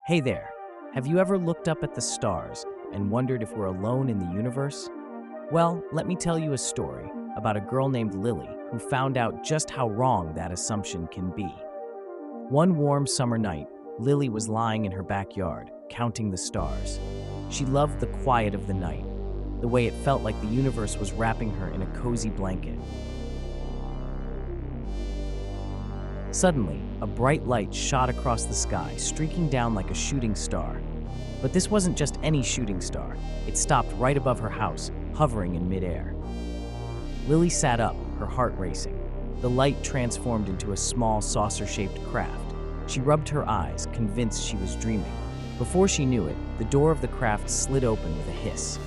Hey there, have you ever looked up at the stars and wondered if we're alone in the universe? Well, let me tell you a story about a girl named Lily who found out just how wrong that assumption can be. One warm summer night, Lily was lying in her backyard, counting the stars. She loved the quiet of the night, the way it felt like the universe was wrapping her in a cozy blanket. Suddenly, a bright light shot across the sky, streaking down like a shooting star. But this wasn't just any shooting star. It stopped right above her house, hovering in midair. Lily sat up, her heart racing. The light transformed into a small saucer-shaped craft. She rubbed her eyes, convinced she was dreaming. Before she knew it, the door of the craft slid open with a hiss.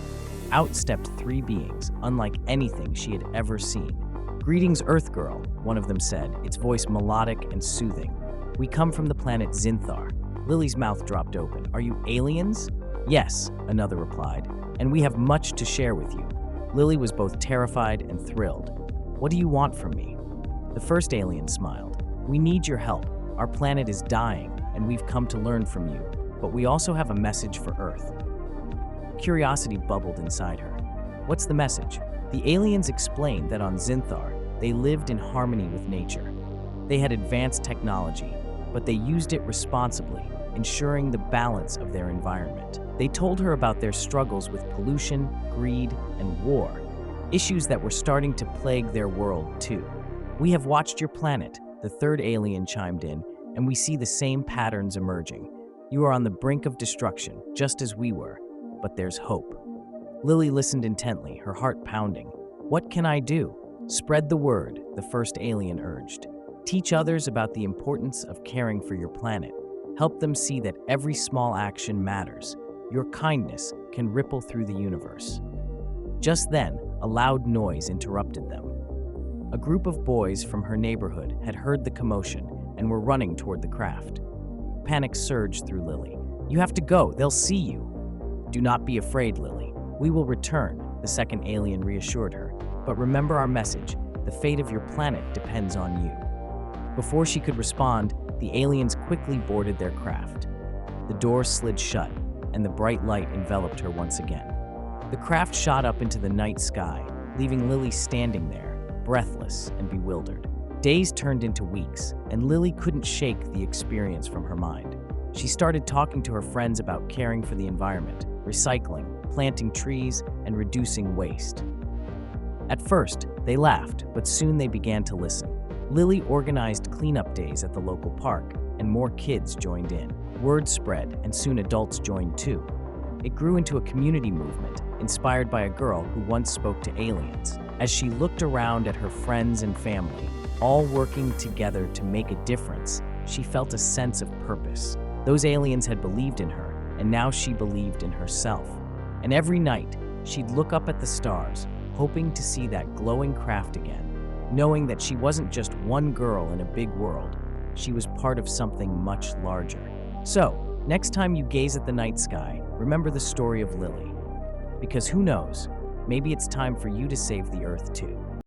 Out stepped three beings, unlike anything she had ever seen. "Greetings, Earth Girl," one of them said, its voice melodic and soothing. "We come from the planet Zinthar." Lily's mouth dropped open. "Are you aliens?" "Yes," another replied, "and we have much to share with you." Lily was both terrified and thrilled. "What do you want from me?" The first alien smiled. "We need your help. Our planet is dying, and we've come to learn from you, but we also have a message for Earth." Curiosity bubbled inside her. "What's the message?" The aliens explained that on Zinthar, they lived in harmony with nature. They had advanced technology, but they used it responsibly, ensuring the balance of their environment. They told her about their struggles with pollution, greed, and war, issues that were starting to plague their world too. "We have watched your planet," the third alien chimed in, "and we see the same patterns emerging. You are on the brink of destruction, just as we were, but there's hope." Lily listened intently, her heart pounding. "What can I do?" "Spread the word," the first alien urged. "Teach others about the importance of caring for your planet. Help them see that every small action matters. Your kindness can ripple through the universe." Just then, a loud noise interrupted them. A group of boys from her neighborhood had heard the commotion and were running toward the craft. Panic surged through Lily. "You have to go, they'll see you." "Do not be afraid, Lily. We will return," the second alien reassured her. "But remember our message, the fate of your planet depends on you." Before she could respond, the aliens quickly boarded their craft. The door slid shut, and the bright light enveloped her once again. The craft shot up into the night sky, leaving Lily standing there, breathless and bewildered. Days turned into weeks, and Lily couldn't shake the experience from her mind. She started talking to her friends about caring for the environment, recycling, planting trees, and reducing waste. At first, they laughed, but soon they began to listen. Lily organized cleanup days at the local park, and more kids joined in. Word spread, and soon adults joined too. It grew into a community movement, inspired by a girl who once spoke to aliens. As she looked around at her friends and family, all working together to make a difference, she felt a sense of purpose. Those aliens had believed in her, and now she believed in herself. And every night, she'd look up at the stars, hoping to see that glowing craft again, knowing that she wasn't just one girl in a big world, she was part of something much larger. So, next time you gaze at the night sky, remember the story of Lily. Because who knows, maybe it's time for you to save the Earth too.